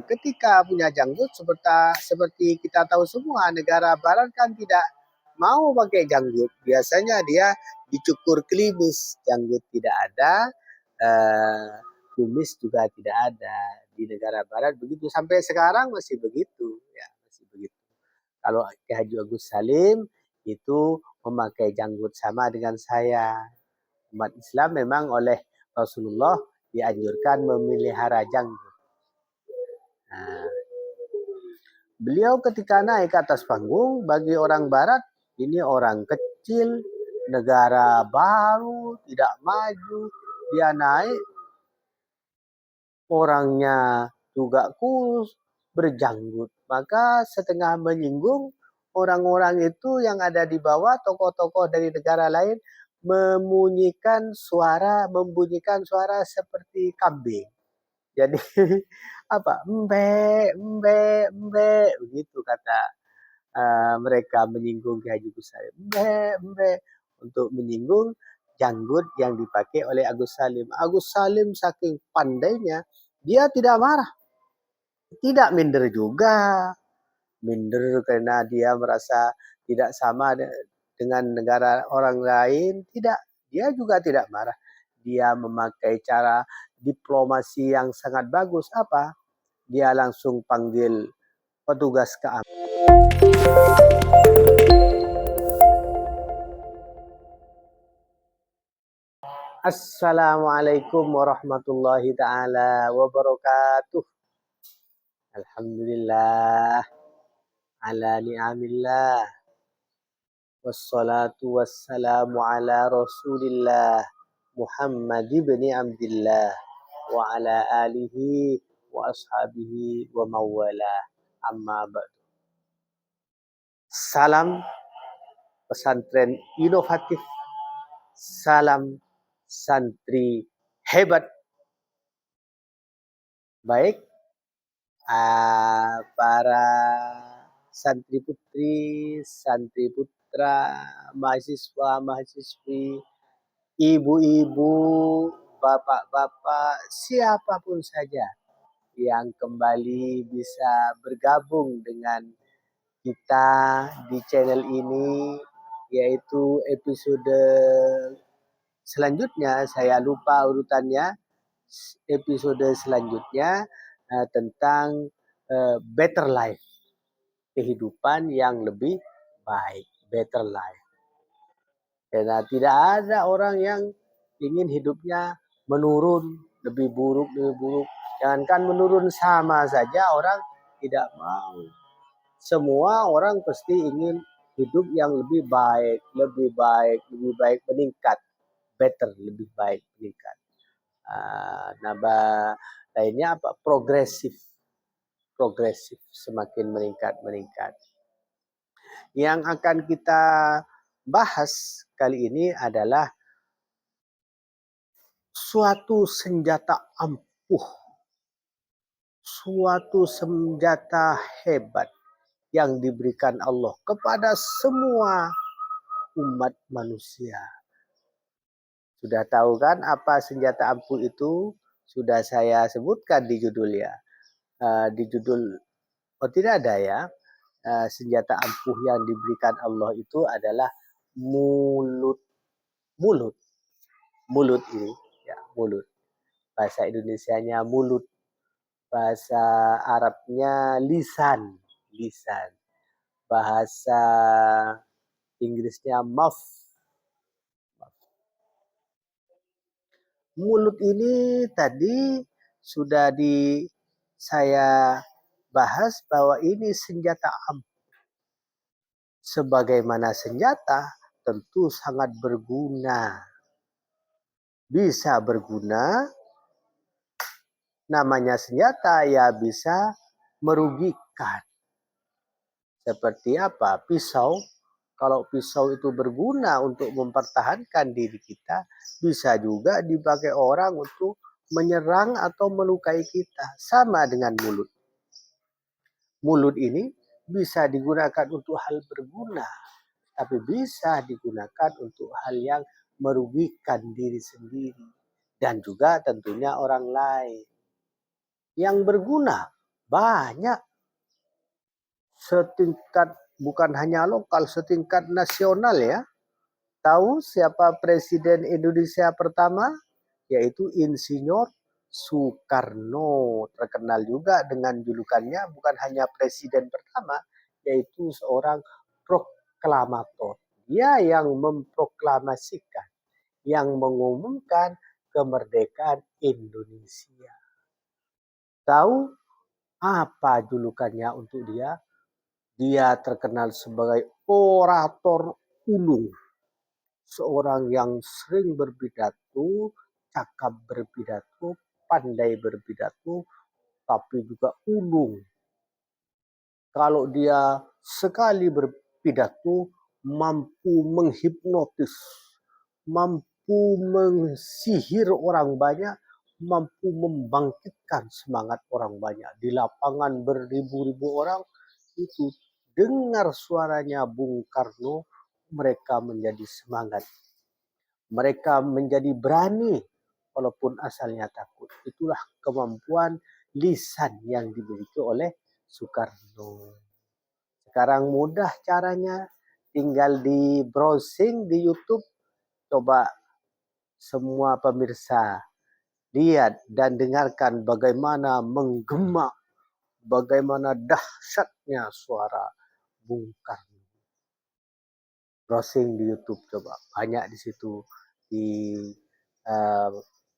ketika punya janggut seperti kita tahu semua negara barat kan tidak mau pakai janggut. Biasanya dia dicukur klimis, janggut tidak ada, eh, kumis juga tidak ada. Di negara barat begitu sampai sekarang masih begitu ya, masih begitu. Kalau Ki Haji Agus Salim itu memakai janggut sama dengan saya. Umat Islam memang oleh Rasulullah dianjurkan memelihara janggut. Nah, beliau ketika naik ke atas panggung, bagi orang barat, ini orang kecil, negara baru, tidak maju, dia naik, orangnya juga kurus, berjanggut. Maka setengah menyinggung, orang-orang itu yang ada di bawah, tokoh-tokoh dari negara lain, membunyikan suara seperti kambing. Jadi apa? Embe, embe, embe, begitu kata mereka menyinggung Ki Haji Agus Salim. Embe, embe, untuk menyinggung janggut yang dipakai oleh Agus Salim. Agus Salim saking pandainya, dia tidak marah, tidak minder juga. Minder karena dia merasa tidak sama dengan negara orang lain, tidak. Dia juga tidak marah. Dia memakai cara diplomasi yang sangat bagus. Apa? Dia langsung panggil petugas keamanan. Assalamualaikum warahmatullahi ta'ala wabarakatuh. Alhamdulillah ala ni'amillah. Wassalatu wassalamu ala rasulillah Muhammad ibn Abdillah wa ala alihi wa ashabihi wa mawala amma ba'du. Salam pesantren inovatif, salam santri hebat. Baik, para santri putri, santri putra, mahasiswa, mahasiswi, ibu-ibu, bapak-bapak, siapapun saja yang kembali bisa bergabung dengan kita di channel ini, yaitu episode selanjutnya, saya lupa urutannya, episode selanjutnya tentang better life, kehidupan yang lebih baik, better life. Karena tidak ada orang yang ingin hidupnya menurun, lebih buruk, lebih buruk. Jangankan menurun, sama saja orang tidak mau. Semua orang pasti ingin hidup yang lebih baik, lebih baik, lebih baik, meningkat, better, lebih baik, meningkat. Nama lainnya apa? Progresif, semakin meningkat. Yang akan kita bahas kali ini adalah suatu senjata ampuh, suatu senjata hebat yang diberikan Allah kepada semua umat manusia. Sudah tahu kan apa senjata ampuh itu? Sudah saya sebutkan di judul ya. Di judul, oh tidak ada ya. Senjata ampuh yang diberikan Allah itu adalah mulut. Mulut ini, ya, mulut. Bahasa Indonesianya mulut. Bahasa Arabnya lisan. Bahasa Inggrisnya mouth. Mulut ini tadi sudah saya bahas bahwa ini senjata ampuh. Sebagaimana senjata tentu sangat berguna. Bisa berguna, namanya senjata ya bisa merugikan. Seperti apa? Pisau. Kalau pisau itu berguna untuk mempertahankan diri kita, bisa juga dipakai orang untuk menyerang atau melukai kita. Sama dengan mulut. Mulut ini bisa digunakan untuk hal berguna, tapi bisa digunakan untuk hal yang merugikan diri sendiri. Dan juga tentunya orang lain. Yang berguna banyak, setingkat bukan hanya lokal, setingkat nasional ya. Tahu siapa Presiden Indonesia pertama? Yaitu Insinyur Soekarno. Terkenal juga dengan julukannya, bukan hanya presiden pertama, yaitu seorang proklamator. Dia yang memproklamasikan, yang mengumumkan kemerdekaan Indonesia. Tahu apa julukannya untuk dia? Dia terkenal sebagai orator ulung. Seorang yang sering berpidato, cakap berpidato, pandai berpidato, tapi juga ulung. Kalau dia sekali berpidato, mampu menghipnotis, mampu mensihir orang banyak, mampu membangkitkan semangat orang banyak. Di lapangan beribu-ribu orang itu dengar suaranya Bung Karno, mereka menjadi semangat. Mereka menjadi berani walaupun asalnya takut. Itulah kemampuan lisan yang dimiliki oleh Soekarno. Sekarang mudah caranya, tinggal di browsing di YouTube. Coba semua pemirsa lihat dan dengarkan bagaimana menggema, bagaimana dahsyatnya suara Bung Karno. Browsing di YouTube coba, banyak di situ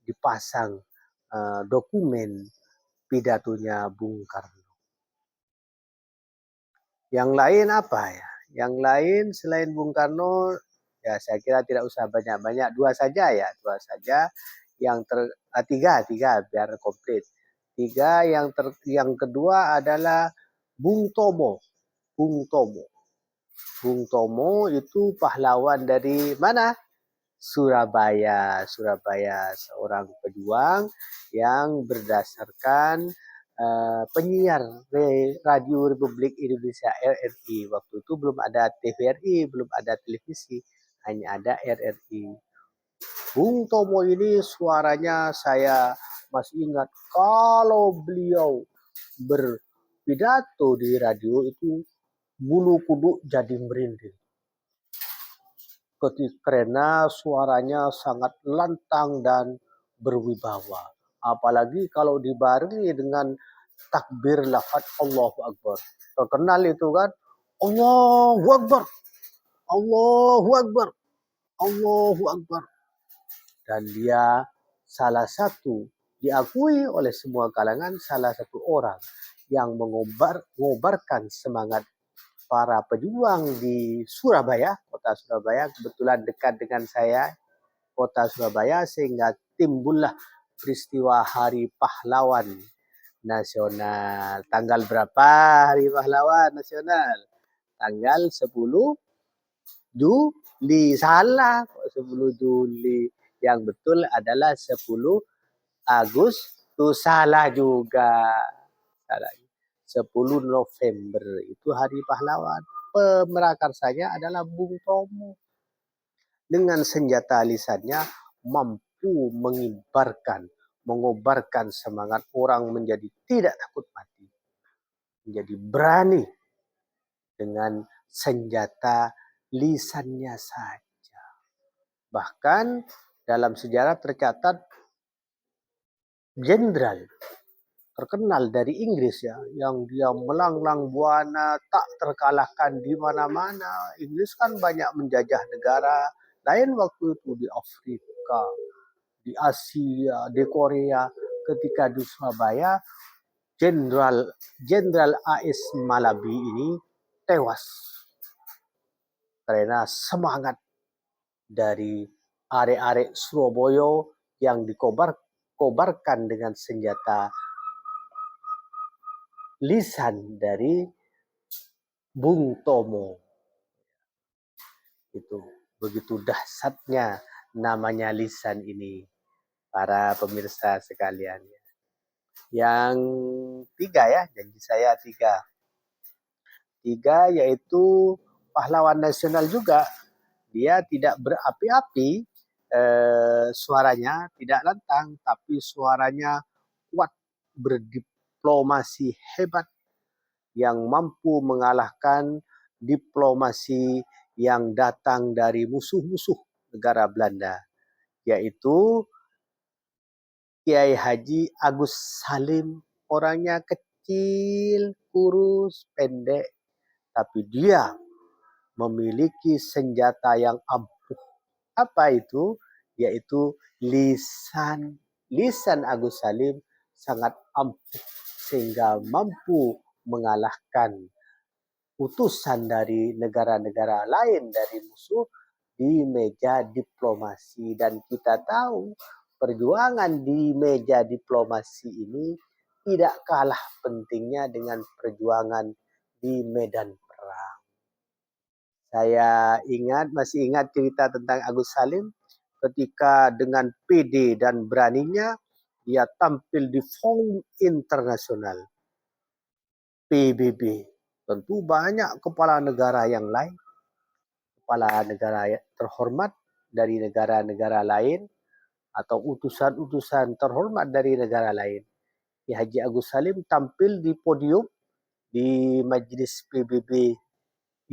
dipasang dokumen pidatonya Bung Karno. Yang lain apa ya? Yang lain selain Bung Karno, ya saya kira tidak usah banyak-banyak, dua saja ya, dua saja. Tiga biar komplit. Tiga, yang kedua adalah Bung Tomo. Bung Tomo. Bung Tomo itu pahlawan dari mana? Surabaya. Surabaya, seorang pejuang yang berdasarkan penyiar Radio Republik Indonesia RRI. Waktu itu belum ada TVRI, belum ada televisi, hanya ada RRI. Bung Tomo ini suaranya saya masih ingat, kalau beliau berpidato di radio itu bulu kuduk jadi merinding. Karena suaranya sangat lantang dan berwibawa. Apalagi kalau dibarengi dengan takbir lafaz Allahu Akbar. Terkenal itu kan, Allahu Akbar, Allahu Akbar, Allahu Akbar. Dan dia salah satu, diakui oleh semua kalangan, salah satu orang yang mengobarkan semangat para pejuang di Surabaya, kota Surabaya, kebetulan dekat dengan saya, kota Surabaya, sehingga timbullah peristiwa Hari Pahlawan Nasional. Tanggal berapa Hari Pahlawan Nasional? Tanggal 10 Juli. Salah, 10 Juli. Yang betul adalah 10 Agustus. Salah juga. Salah. 10 November itu Hari Pahlawan. Pemerakarsanya adalah Bung Tomo. Dengan senjata lisannya mampu mengobarkan semangat orang menjadi tidak takut mati. Menjadi berani dengan senjata lisannya saja. Bahkan dalam sejarah tercatat jenderal terkenal dari Inggris ya, yang dia melanglang buana tak terkalahkan di mana-mana. Inggris kan banyak menjajah negara lain waktu itu, di Afrika, di Asia, di Korea. Ketika di Surabaya, Jenderal A.S. Malabi ini tewas karena semangat dari arek-arek Surabaya yang dikobarkan dengan senjata lisan dari Bung Tomo. Itu begitu dahsyatnya namanya lisan ini, para pemirsa sekalian. Yang tiga ya, janji saya tiga. Tiga yaitu pahlawan nasional juga. Dia tidak berapi-api, suaranya tidak lantang, tapi suaranya kuat, diplomasi hebat yang mampu mengalahkan diplomasi yang datang dari musuh-musuh negara Belanda, yaitu Kiai Haji Agus Salim. Orangnya kecil, kurus, pendek, tapi dia memiliki senjata yang ampuh. Apa itu? Yaitu lisan. Lisan Agus Salim sangat ampuh sehingga mampu mengalahkan utusan dari negara-negara lain dari musuh di meja diplomasi. Dan kita tahu perjuangan di meja diplomasi ini tidak kalah pentingnya dengan perjuangan di medan perang. Saya masih ingat cerita tentang Agus Salim ketika dengan PD dan beraninya dia tampil di forum internasional PBB. Tentu banyak kepala negara yang lain, kepala negara terhormat dari negara-negara lain atau utusan-utusan terhormat dari negara lain. Ki Haji Agus Salim tampil di podium di majelis PBB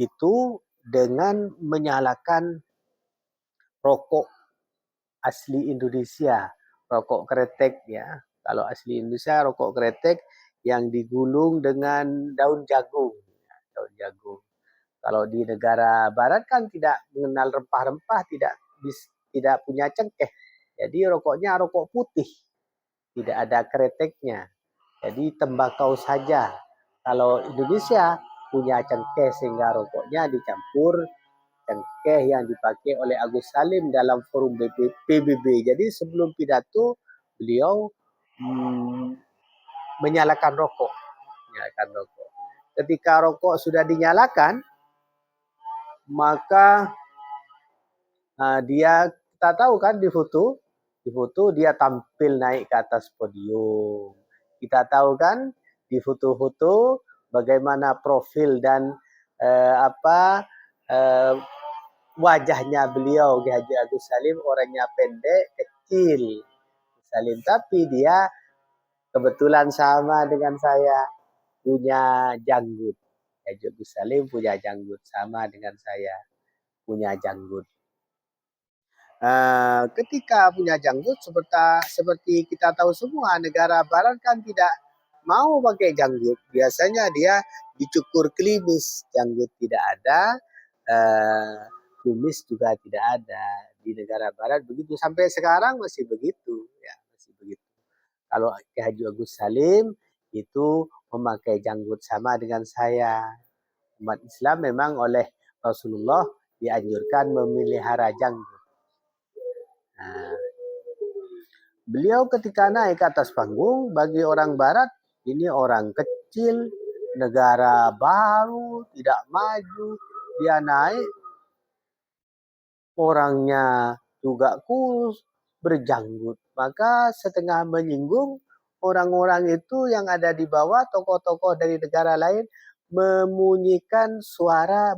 itu dengan menyalakan rokok asli Indonesia, rokok kretek ya. Kalau asli Indonesia rokok kretek yang digulung dengan daun jagung. Daun jagung. Kalau di negara barat kan tidak mengenal rempah-rempah, tidak punya cengkeh. Jadi rokoknya rokok putih, tidak ada kreteknya. Jadi tembakau saja. Kalau Indonesia punya cengkeh sehingga rokoknya dicampur cengkeh yang dipakai oleh Agus Salim dalam forum PBB. Jadi sebelum pidato beliau menyalakan rokok. Ketika rokok sudah dinyalakan, maka kita tahu kan di foto dia tampil naik ke atas podium. Kita tahu kan di foto-foto bagaimana profil dan wajahnya beliau, Ki Haji Agus Salim, orangnya pendek, kecil. Salim, tapi dia kebetulan sama dengan saya, punya janggut. Ki Haji Agus Salim punya janggut, sama dengan saya, punya janggut. Ketika punya janggut, seperti kita tahu semua, negara barat kan tidak mau pakai janggut. Biasanya dia dicukur klimis, janggut tidak ada, kumis juga tidak ada. Di negara barat begitu, sampai sekarang masih begitu ya, masih begitu. Kalau Ki Haji Agus Salim itu memakai janggut sama dengan saya. Umat Islam memang oleh Rasulullah dianjurkan memelihara janggut. Beliau ketika naik ke atas panggung, bagi orang barat ini orang kecil, negara baru, tidak maju, dia naik, orangnya juga kurus, berjanggut. Maka setengah menyinggung, orang-orang itu yang ada di bawah, tokoh-tokoh dari negara lain, membunyikan suara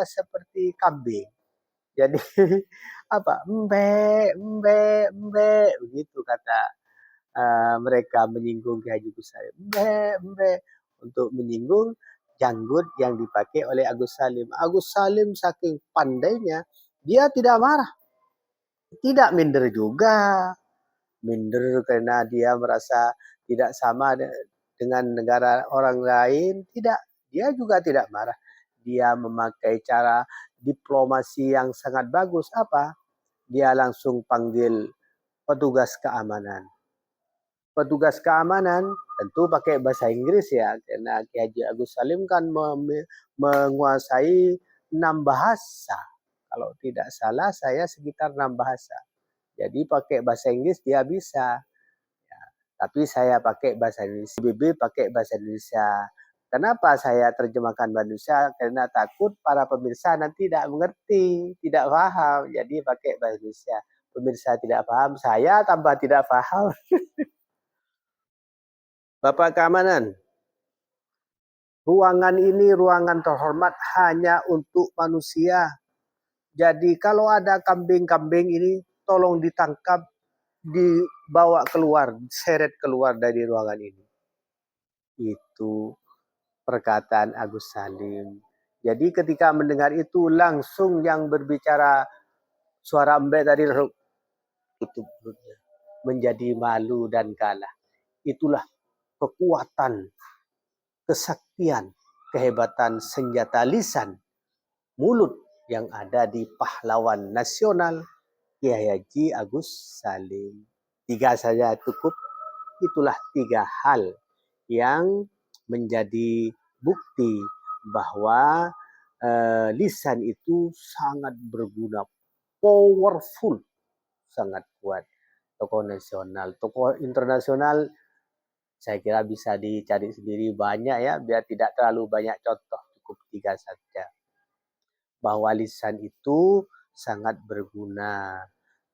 seperti kambing. Jadi embe, begitu kata mereka menyinggung Ki Haji Agus Salim. Embe, untuk menyinggung janggut yang dipakai oleh Agus Salim. Agus Salim saking pandainya, dia tidak marah. Tidak minder juga. Minder karena dia merasa tidak sama dengan negara orang lain. Tidak, dia juga tidak marah. Dia memakai cara diplomasi yang sangat bagus. Apa? Dia langsung panggil petugas keamanan. Petugas keamanan tentu pakai bahasa Inggris ya, karena Ki Haji Agus Salim kan menguasai 6 bahasa. Kalau tidak salah saya sekitar 6 bahasa. Jadi pakai bahasa Inggris dia bisa. Ya, tapi saya pakai bahasa Indonesia. BB pakai bahasa Indonesia. Kenapa saya terjemahkan bahasa Indonesia? Karena takut para pemirsa nanti tidak mengerti, tidak paham. Jadi pakai bahasa Indonesia. Pemirsa tidak paham, saya tambah tidak paham. Bapak keamanan, ruangan ini ruangan terhormat hanya untuk manusia. Jadi kalau ada kambing-kambing ini tolong ditangkap, dibawa keluar, seret keluar dari ruangan ini. Itu perkataan Agus Salim. Jadi ketika mendengar itu langsung yang berbicara suara Mbak tadi langsung tutup mulutnya. Menjadi malu dan kalah. Itulah kekuatan, kesaktian, kehebatan senjata lisan, mulut yang ada di pahlawan nasional Kiai Haji Agus Salim. 3 saja cukup. Itulah 3 hal yang menjadi bukti bahwa lisan itu sangat berguna, powerful, sangat kuat. Tokoh nasional, tokoh internasional saya kira bisa dicari sendiri banyak ya, biar tidak terlalu banyak contoh, cukup 3 saja. Bahwa lisan itu sangat berguna.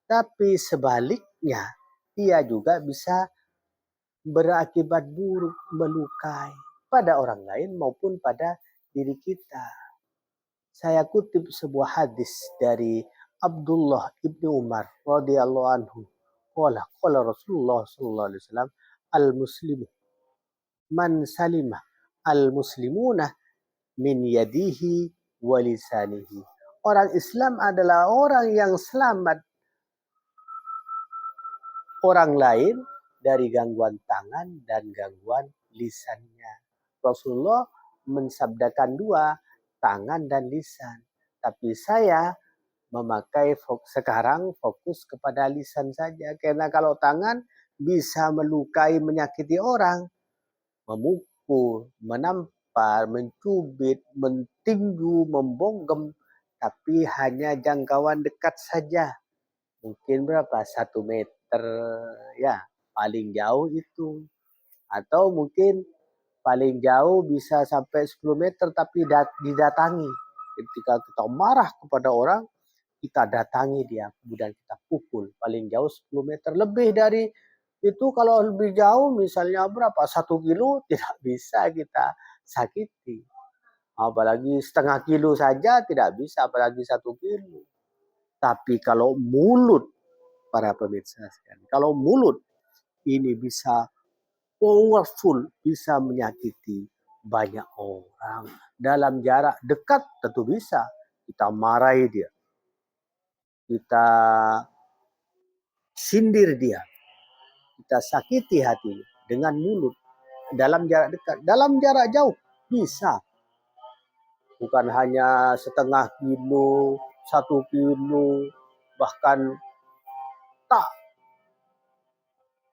Tapi sebaliknya, ia juga bisa berakibat buruk, melukai pada orang lain maupun pada diri kita. Saya kutip sebuah hadis dari Abdullah ibnu Umar radhiyallahu anhu. Qala Rasulullah sallallahu alaihi wasallam al-muslimu man salimah al-muslimuna min yadihi wa lisanihi. Orang Islam adalah orang yang selamat orang lain dari gangguan tangan dan gangguan lisannya. Rasulullah mensabdakan 2, tangan dan lisan. Tapi saya memakai sekarang fokus kepada lisan saja. Karena kalau tangan bisa melukai, menyakiti orang. Memukul, menampar, mencubit, mentinju, membonggem. Tapi hanya jangkauan dekat saja. Mungkin berapa? 1 meter ya, paling jauh itu. Atau mungkin paling jauh bisa sampai 10 meter tapi didatangi. Ketika kita marah kepada orang, kita datangi dia, kemudian kita pukul. Paling jauh 10 meter. Lebih dari itu kalau lebih jauh misalnya berapa? 1 kilo tidak bisa kita sakiti. Apalagi setengah kilo saja tidak bisa, apalagi 1 kilo. Tapi kalau mulut, para pemirsa sekalian, kalau mulut ini bisa powerful, bisa menyakiti banyak orang. Dalam jarak dekat tentu bisa. Kita marahi dia. Kita sindir dia. Kita sakiti hatinya dengan mulut. Dalam jarak dekat. Dalam jarak jauh bisa. Bukan hanya setengah kilo, 1 kilo, bahkan tak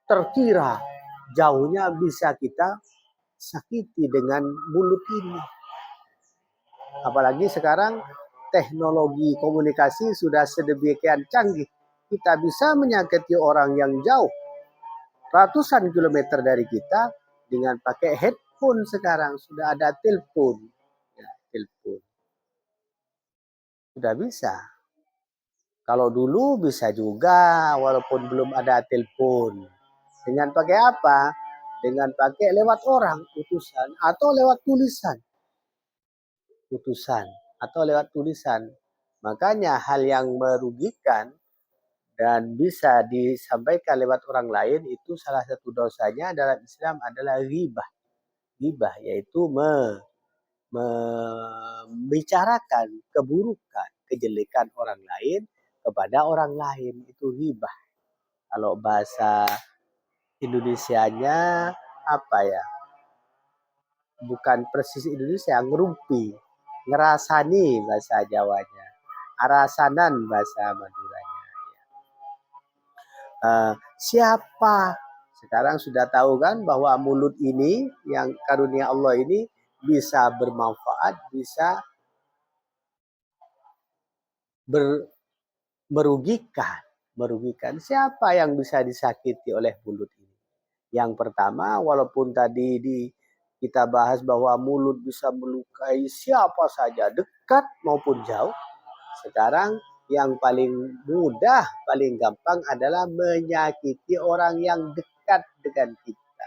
terkira jauhnya bisa kita sakiti dengan mulut ini. Apalagi sekarang teknologi komunikasi sudah sedemikian canggih. Kita bisa menyakiti orang yang jauh, ratusan kilometer dari kita dengan pakai headphone sekarang. Sudah ada telepon. Ya, telepon. Sudah bisa. Kalau dulu bisa juga walaupun belum ada telepon. Dengan pakai apa? Dengan pakai lewat orang, utusan, atau lewat tulisan. Utusan, atau lewat tulisan. Makanya hal yang merugikan dan bisa disampaikan lewat orang lain itu salah satu dosanya dalam Islam adalah ghibah. Ghibah yaitu membicarakan keburukan, kejelekan orang lain kepada orang lain. Itu ghibah. Kalau bahasa Indonesianya apa ya? Bukan persis Indonesia, ngerumpi, ngerasani bahasa Jawanya, arasanan bahasa Maduranya. Siapa? Sekarang sudah tahu kan bahwa mulut ini yang karunia Allah ini bisa bermanfaat, bisa merugikan. Siapa yang bisa disakiti oleh mulut ini? Yang pertama, walaupun tadi kita bahas bahwa mulut bisa melukai siapa saja, dekat maupun jauh. Sekarang yang paling mudah, paling gampang adalah menyakiti orang yang dekat dengan kita.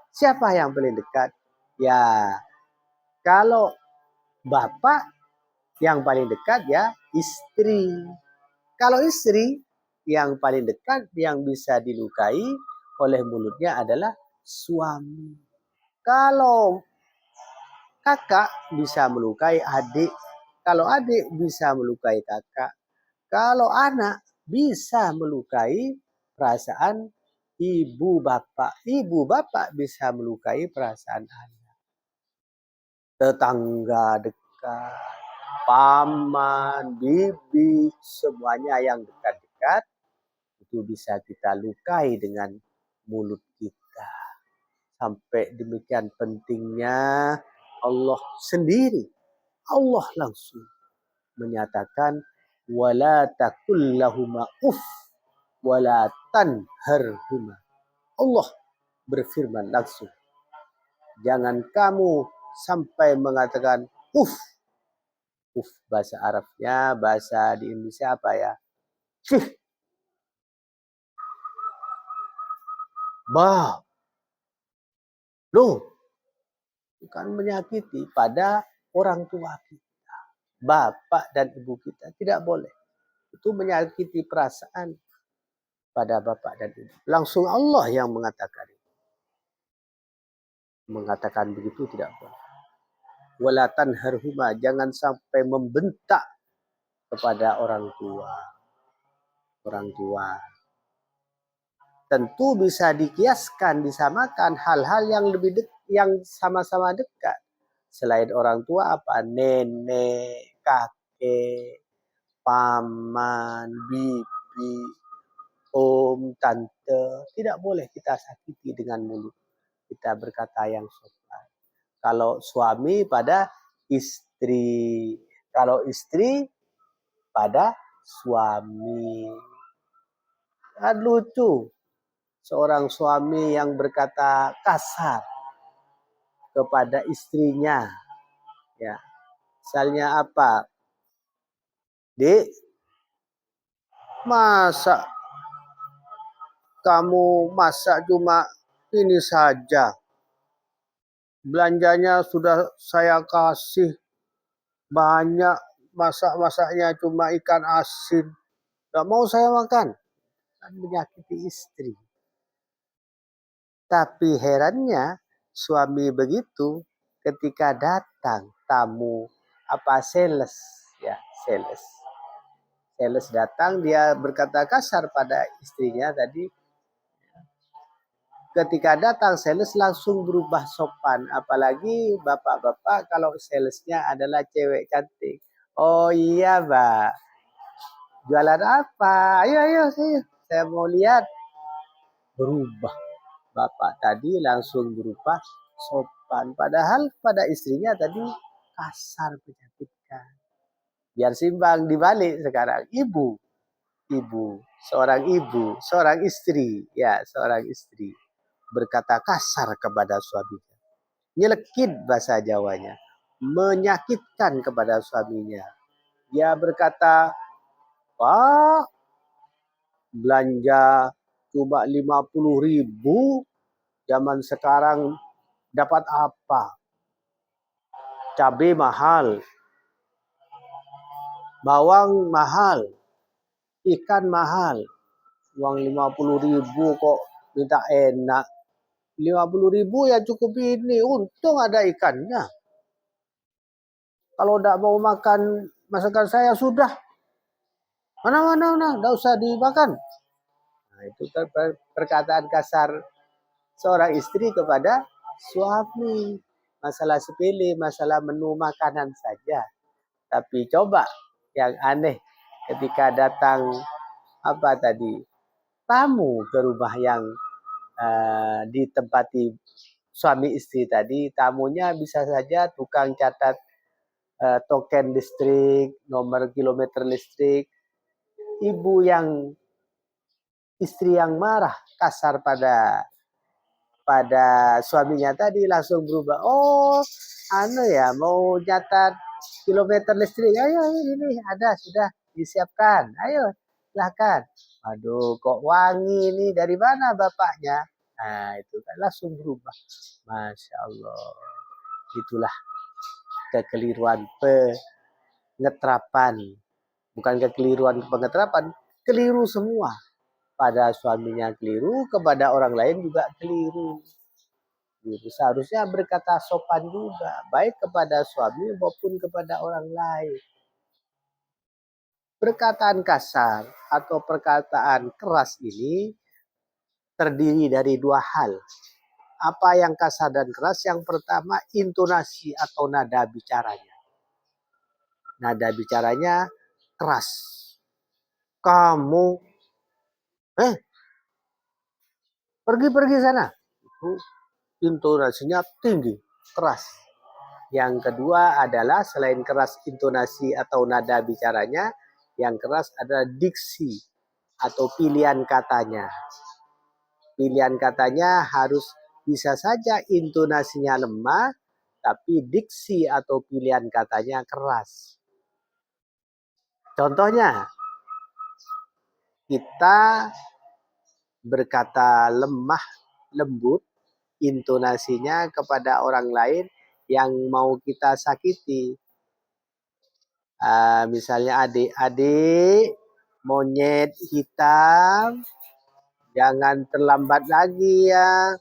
Siapa yang paling dekat? Ya, kalau bapak yang paling dekat ya istri. Kalau istri yang paling dekat yang bisa dilukai oleh mulutnya adalah suami. Kalau kakak bisa melukai adik, kalau adik bisa melukai kakak, kalau anak bisa melukai perasaan ibu bapak, ibu bapak bisa melukai perasaan anak, tetangga dekat, paman, bibi, semuanya yang dekat-dekat itu bisa kita lukai dengan mulut kita. Sampai demikian pentingnya Allah sendiri, Allah langsung menyatakan wala taqul lahuma uff wala tanharhuma. Allah berfirman langsung, jangan kamu sampai mengatakan uff. Uff bahasa Arabnya, bahasa di Indonesia apa ya? Cih, bah, loh, bukan menyakiti pada orang tua kita, bapak dan ibu kita, tidak boleh. Itu menyakiti perasaan pada bapak dan ibu. Langsung Allah yang mengatakan. Mengatakan begitu tidak boleh. Wala tanharhuma, jangan sampai membentak kepada orang tua. Orang tua. Tentu bisa dikiaskan, disamakan hal-hal yang lebih yang sama-sama dekat. Selain orang tua apa? Nenek, kakek, paman, bibi, om, tante. Tidak boleh kita sakiti dengan mulut. Kita berkata yang sopan. Kalau suami pada istri. Kalau istri pada suami. Kan lucu. Seorang suami yang berkata kasar kepada istrinya. Ya. Misalnya apa? Dek, masa kamu masak cuma ini saja? Belanjanya sudah saya kasih banyak, masak-masaknya cuma ikan asin. Gak mau saya makan. Kan menyakiti istri. Tapi herannya suami begitu ketika datang tamu apa sales ya sales. Sales datang dia berkata kasar pada istrinya tadi. Ketika datang sales langsung berubah sopan. Apalagi bapak-bapak kalau salesnya adalah cewek cantik. Oh iya Mbak. Jualan apa? Ayo ayo saya mau lihat. Berubah. Bapak tadi langsung berubah sopan. Padahal pada istrinya tadi kasar menyakitkan. Biar simbang dibalik sekarang. Seorang istri. Ya, seorang istri. Berkata kasar kepada suaminya. Nyelekit bahasa Jawanya. Menyakitkan kepada suaminya. Dia berkata, Pak, belanja cuma 50.000, zaman sekarang dapat apa? Cabai mahal, bawang mahal, ikan mahal. Uang 50.000 kok minta enak. 50.000 ya cukup ini, untung ada ikannya. Kalau tidak mau makan masakan saya sudah. Mana, tidak usah dimakan. Nah, itu kan perkataan kasar seorang istri kepada suami. Masalah sepele, masalah menu makanan saja. Tapi coba yang aneh ketika datang apa tadi tamu ke rumah yang ditempati suami istri tadi, tamunya bisa saja tukang catat token listrik, nomor kilometer listrik, istri yang marah kasar pada suaminya tadi langsung berubah. Oh, ya mau catat kilometer listrik. Ayo ini ada sudah disiapkan. Ayo silahkan. Aduh kok wangi ini dari mana bapaknya? Nah itu kan langsung berubah. Masya Allah. Itulah kekeliruan pengetrapan. Bukan kekeliruan pengetrapan, keliru semua. Pada suaminya keliru, kepada orang lain juga keliru. Gitu. Seharusnya berkata sopan juga, baik kepada suami maupun kepada orang lain. Perkataan kasar atau perkataan keras ini terdiri dari dua hal. Apa yang kasar dan keras? Yang pertama, intonasi atau nada bicaranya. Nada bicaranya keras. Kamu, pergi-pergi sana. Itu intonasinya tinggi, keras. Yang kedua adalah selain keras intonasi atau nada bicaranya, yang keras adalah diksi atau pilihan katanya. Pilihan katanya harus bisa saja intonasinya lemah, tapi diksi atau pilihan katanya keras. Contohnya, kita berkata lemah, lembut, intonasinya kepada orang lain yang mau kita sakiti. Misalnya adik-adik, monyet hitam, jangan terlambat lagi ya.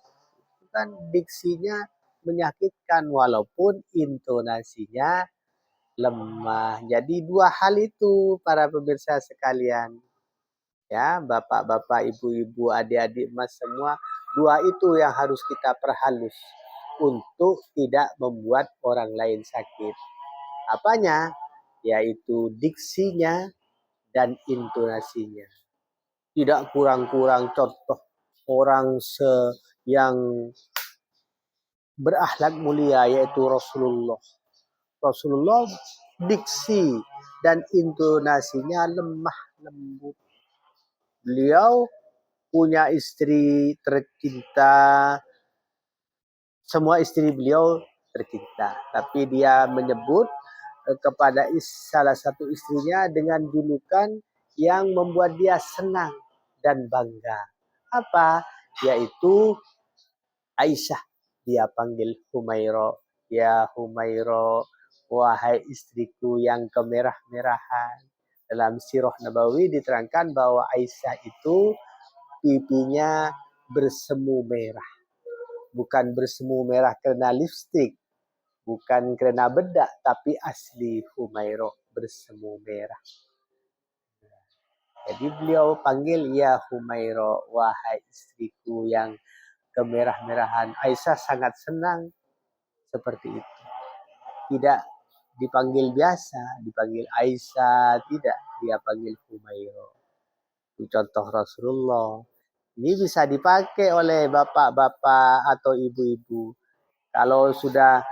Itu kan diksinya menyakitkan walaupun intonasinya lemah. Jadi dua hal itu para pemirsa sekalian. Ya, bapak-bapak, ibu-ibu, adik-adik, mas semua, dua itu yang harus kita perhalus untuk tidak membuat orang lain sakit. Apanya? Yaitu diksinya dan intonasinya. Tidak kurang-kurang contoh orang yang berakhlak mulia yaitu Rasulullah. Rasulullah diksi dan intonasinya lemah lembut. Beliau punya istri tercinta, semua istri beliau tercinta, tapi dia menyebut kepada salah satu istrinya dengan julukan yang membuat dia senang dan bangga. Apa? Yaitu Aisyah. Dia panggil Humairo. Ya Humairo, wahai istriku yang kemerah-merahan. Dalam sirah Nabawi diterangkan bahwa Aisyah itu pipinya bersemu merah. Bukan bersemu merah karena lipstik, bukan karena bedak, tapi asli Humairo bersemu merah. Jadi beliau panggil ya Humairo, wahai istriku yang kemerah-merahan. Aisyah sangat senang seperti itu. Tidak dipanggil biasa, dipanggil Aisyah, tidak, dia panggil Humairo. Itu contoh Rasulullah. Ini bisa dipakai oleh bapak-bapak atau ibu-ibu. Kalau sudah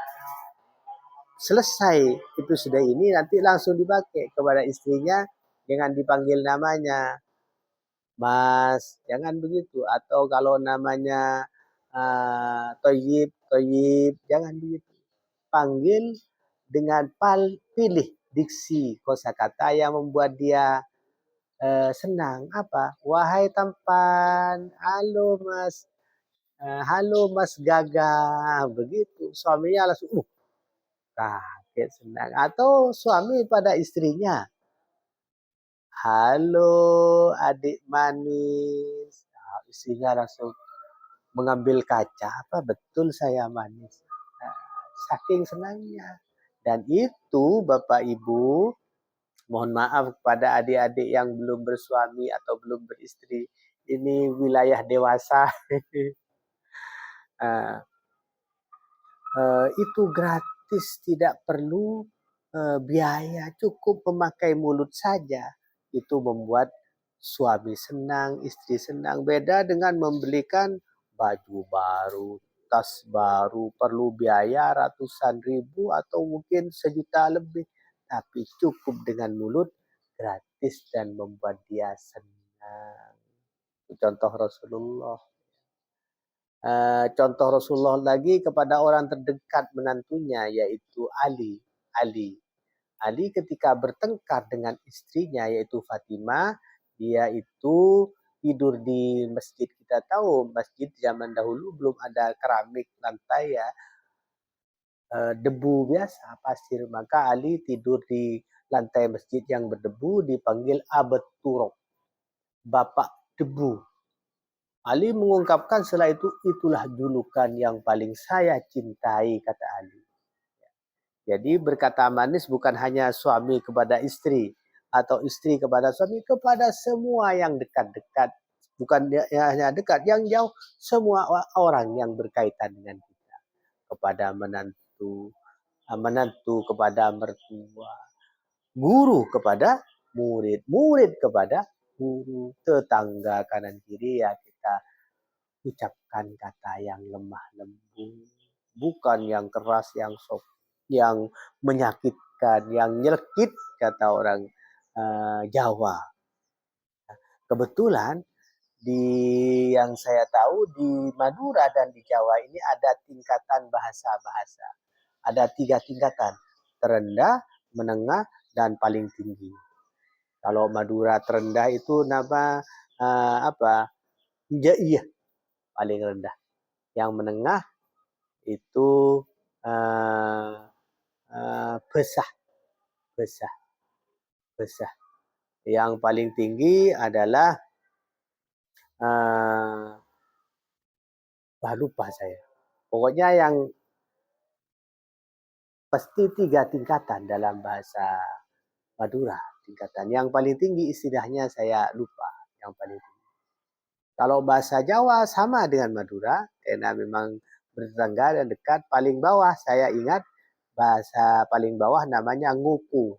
selesai episode ini, nanti langsung dipakai kepada istrinya, jangan dipanggil namanya Mas, jangan begitu. Atau kalau namanya Toyib, Toyib, jangan begitu. Panggil dengan pilih diksi kosakata yang membuat dia senang. Apa? Wahai tampan, halo Mas Gagah, begitu. Suaminya langsung kaget senang. Atau suami pada istrinya, halo adik manis. Nah, istrinya langsung mengambil kaca. Apa betul saya manis? Nah, saking senangnya. Dan itu Bapak Ibu, mohon maaf kepada adik-adik yang belum bersuami atau belum beristri. Ini wilayah dewasa. Itu gratis, tidak perlu biaya, cukup memakai mulut saja. Itu membuat suami senang, istri senang. Beda dengan membelikan baju baru, tas baru, perlu biaya ratusan ribu atau mungkin sejuta lebih. Tapi cukup dengan mulut, gratis dan membuat dia senang. Contoh Rasulullah. Contoh Rasulullah lagi kepada orang terdekat menantunya yaitu Ali. Ali ketika bertengkar dengan istrinya yaitu Fatimah, dia itu tidur di masjid. Kita tahu masjid zaman dahulu belum ada keramik lantai ya, debu biasa, pasir. Maka Ali tidur di lantai masjid yang berdebu, dipanggil Abad Turab, bapak debu. Ali mengungkapkan setelah itu, itulah julukan yang paling saya cintai, kata Ali. Jadi berkata manis bukan hanya suami kepada istri atau istri kepada suami, kepada semua yang dekat-dekat. Bukan hanya dekat, yang jauh, semua orang yang berkaitan dengan kita. Kepada menantu, menantu kepada mertua, guru kepada murid, murid kepada guru, tetangga kanan kiri, ya kita ucapkan kata yang lemah lembut, bukan yang keras, yang menyakitkan, yang nyelekit, kata orang Jawa. Kebetulan di yang saya tahu di Madura dan di Jawa ini ada tingkatan bahasa-bahasa. Ada 3 tingkatan, terendah, menengah, dan paling tinggi. Kalau Madura terendah itu nama apa? Hijaiyah, paling rendah. Yang menengah itu besah, besah, besah. Yang paling tinggi adalah lupa saya. Pokoknya yang pasti 3 tingkatan dalam bahasa Madura. Tingkatan yang paling tinggi istilahnya saya lupa. Yang paling tinggi. Kalau bahasa Jawa sama dengan Madura, karena memang bertetangga dan dekat. Paling bawah saya ingat bahasa paling bawah namanya nguku.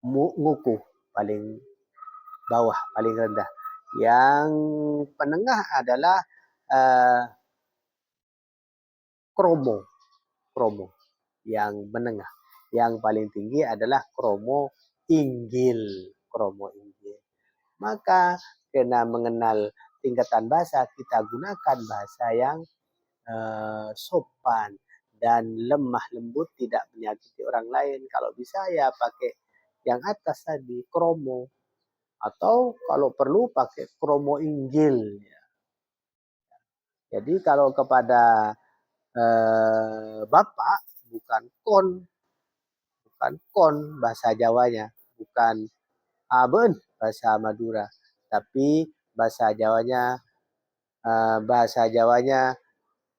Nguku paling bawah, paling rendah. Yang penengah adalah kromo, kromo yang menengah. Yang paling tinggi adalah kromo inggil, kromo inggil. Maka karena mengenal tingkatan bahasa, kita gunakan bahasa yang sopan dan lemah lembut, tidak menyakiti orang lain. Kalau bisa ya pakai yang atas tadi, kromo. Atau kalau perlu pakai kromo inggil. Jadi kalau kepada bapak bukan kon bahasa Jawanya, bukan aben bahasa Madura, tapi bahasa Jawanya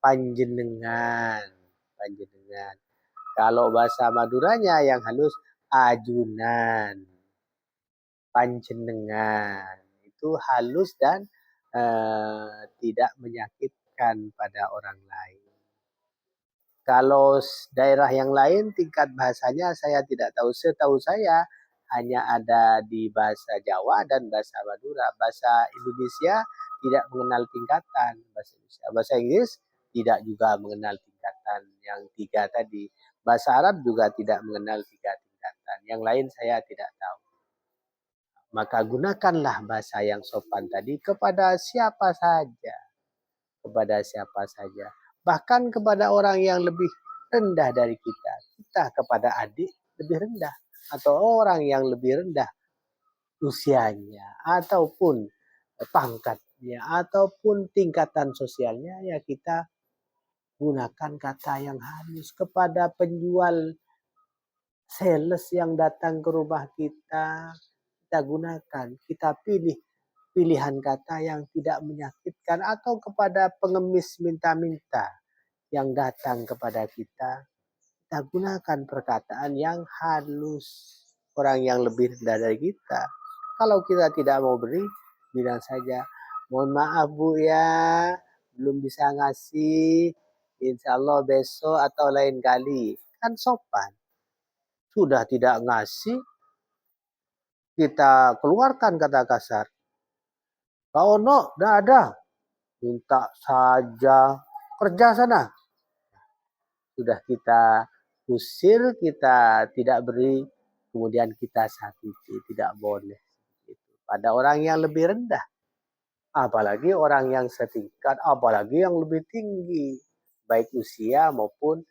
panjenengan, panjenengan. Kalau bahasa Maduranya yang halus ajunan, panjenengan. Itu halus dan tidak menyakitkan pada orang lain. Kalau daerah yang lain tingkat bahasanya saya tidak tahu. Setahu saya hanya ada di bahasa Jawa dan bahasa Madura. Bahasa Indonesia tidak mengenal tingkatan. Bahasa Inggris tidak juga mengenal tingkatan yang 3 tadi. Bahasa Arab juga tidak mengenal 3 tingkatan. Yang lain saya tidak tahu. Maka gunakanlah bahasa yang sopan tadi kepada siapa saja. Kepada siapa saja. Bahkan kepada orang yang lebih rendah dari kita. Kita kepada adik lebih rendah. Atau orang yang lebih rendah usianya. Ataupun pangkatnya. Ataupun tingkatan sosialnya. Ya kita gunakan kata yang halus. Kepada penjual sales yang datang ke rumah kita. Kita gunakan. Kita pilih pilihan kata yang tidak menyakitkan, atau kepada pengemis minta-minta yang datang kepada kita, kita gunakan perkataan yang halus. Orang yang lebih rendah dari kita, kalau kita tidak mau beri, bilang saja, mohon maaf Bu ya, belum bisa ngasih, insya Allah besok atau lain kali. Kan sopan. Sudah tidak ngasih, kita keluarkan kata kasar. Kau no, dah ada. Minta saja, kerja sana. Sudah kita usir, kita tidak beri, kemudian kita sakiti, tidak boleh. Pada orang yang lebih rendah. Apalagi orang yang setingkat, apalagi yang lebih tinggi. Baik usia maupun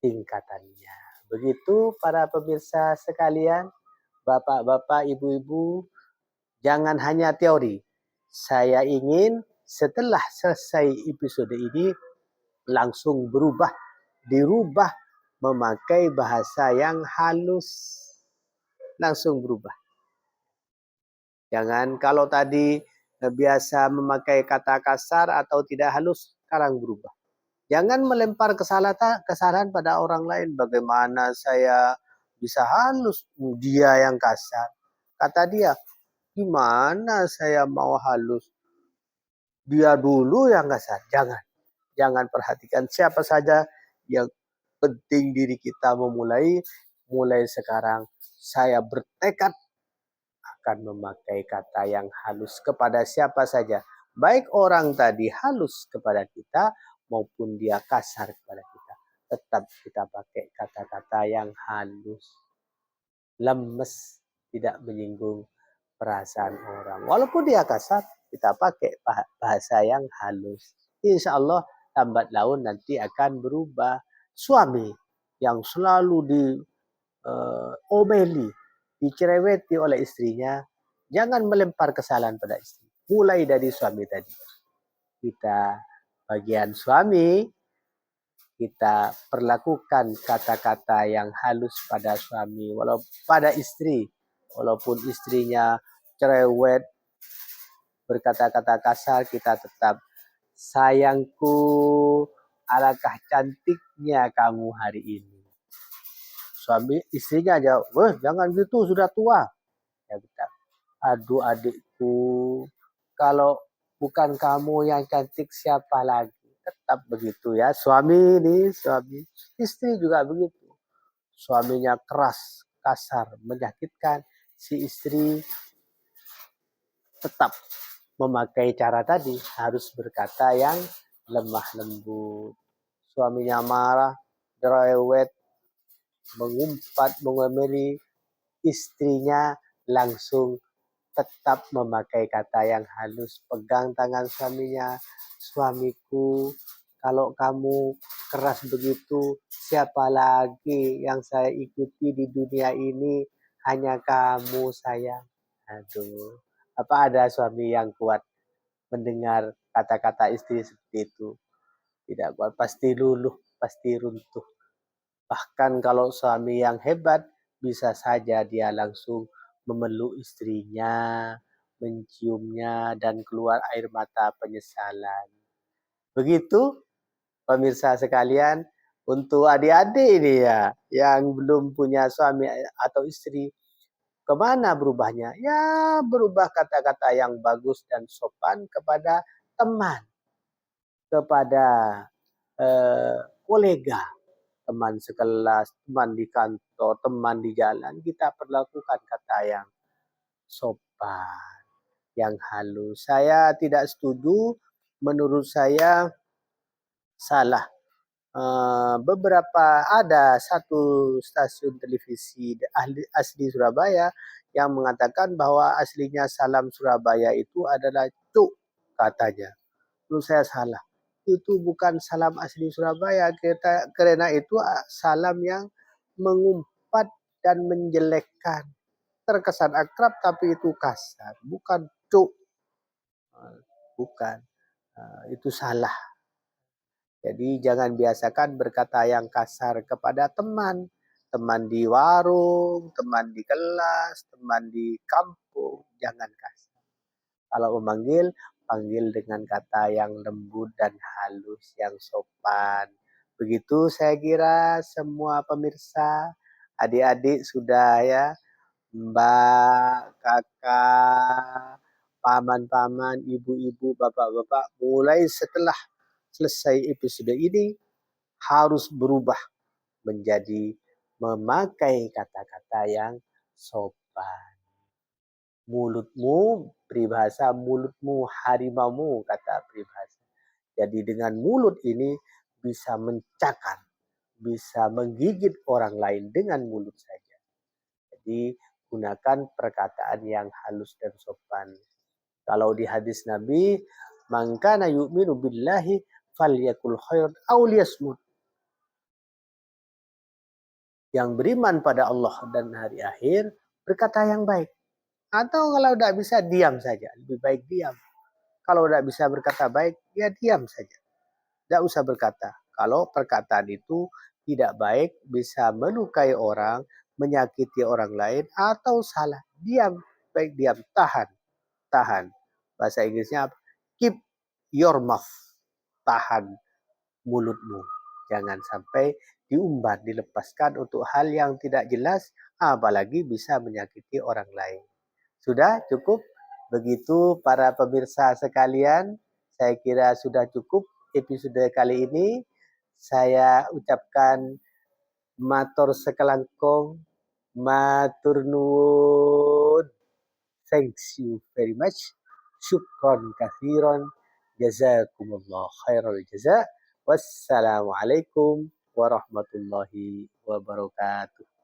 tingkatannya. Begitu para pemirsa sekalian, bapak-bapak, ibu-ibu, jangan hanya teori. Saya ingin setelah selesai episode ini langsung dirubah memakai bahasa yang halus. Langsung berubah. Jangan kalau tadi biasa memakai kata kasar atau tidak halus, sekarang berubah. Jangan melempar kesalahan pada orang lain. Bagaimana saya bisa halus? Dia yang kasar. Kata dia, gimana saya mau halus? Dia dulu yang kasar. Jangan. Jangan perhatikan siapa saja, yang penting diri kita mulai sekarang. Saya bertekad akan memakai kata yang halus kepada siapa saja. Baik orang tadi halus kepada kita maupun dia kasar kepada kita. Tetap kita pakai kata-kata yang halus. Lemes, tidak menyinggung perasaan orang. Walaupun dia kasar, kita pakai bahasa yang halus. Insya Allah lambat laun nanti akan berubah. Suami yang selalu diomeli, dicereweti oleh istrinya, jangan melempar kesalahan pada istri. Mulai dari suami tadi. Kita bagian suami, kita perlakukan kata-kata yang halus pada suami, pada istri, walaupun istrinya cerewet, berkata-kata kasar, kita tetap, sayangku, alangkah cantiknya kamu hari ini. Suami istrinya aja, jangan gitu, sudah tua. Ya kita, aduh adikku, kalau bukan kamu yang cantik siapa lagi? Tetap begitu ya, suami ini, suami. Istri juga begitu. Suaminya keras, kasar, menyakitkan. Si istri tetap memakai cara tadi, harus berkata yang lemah lembut. Suaminya marah, cerewet, mengumpat, mengemeli, istrinya langsung tetap memakai kata yang halus, pegang tangan suaminya, suamiku, kalau kamu keras begitu, siapa lagi yang saya ikuti di dunia ini? Hanya kamu sayang. Aduh, apa ada suami yang kuat mendengar kata-kata istri seperti itu? Tidak kuat, pasti luluh, pasti runtuh. Bahkan kalau suami yang hebat, bisa saja dia langsung memeluk istrinya, menciumnya, dan keluar air mata penyesalan. Begitu pemirsa sekalian, untuk adik-adik ini ya, yang belum punya suami atau istri, kemana berubahnya? Ya berubah kata-kata yang bagus dan sopan kepada teman, kepada kolega, teman sekelas, teman di kantor, teman di jalan, kita perlakukan kata yang sopan, yang halus. Saya tidak setuju, menurut saya salah. Beberapa ada satu stasiun televisi asli Surabaya yang mengatakan bahwa aslinya salam Surabaya itu adalah cuk katanya. Menurut saya salah. Itu bukan salam asli Surabaya, karena itu salam yang mengumpat dan menjelekkan. Terkesan akrab tapi itu kasar, bukan cuk. Bukan. Itu salah. Jadi jangan biasakan berkata yang kasar kepada teman. Teman di warung, teman di kelas, teman di kampung. Jangan kasar. Kalau memanggil, panggil dengan kata yang lembut dan halus, yang sopan. Begitu saya kira semua pemirsa, adik-adik sudah ya, mbak, kakak, paman-paman, ibu-ibu, bapak-bapak, mulai setelah selesai episode ini harus berubah menjadi memakai kata-kata yang sopan. Mulutmu, peribahasa mulutmu harimaumu, kata peribahasa. Jadi dengan mulut ini bisa mencakar, bisa menggigit orang lain dengan mulut saja. Jadi gunakan perkataan yang halus dan sopan. Kalau di hadis Nabi, man kana yu'minu billahi falyakul khairan aw liyasmut. Yang beriman pada Allah dan hari akhir, berkata yang baik. Atau kalau tidak bisa, diam saja. Lebih baik diam. Kalau tidak bisa berkata baik, ya diam saja. Tidak usah berkata. Kalau perkataan itu tidak baik, bisa melukai orang, menyakiti orang lain, atau salah. Diam. Baik diam. Tahan. Tahan. Bahasa Inggrisnya apa? Keep your mouth. Tahan mulutmu. Jangan sampai diumbar, dilepaskan untuk hal yang tidak jelas, apalagi bisa menyakiti orang lain. Sudah cukup? Begitu para pemirsa sekalian, saya kira sudah cukup episode kali ini. Saya ucapkan matur sekelangkung, matur nuwun. Thanks you very much. Syukron kathiron. Jazakumullah khairul jaza. Wassalamualaikum warahmatullahi wabarakatuh.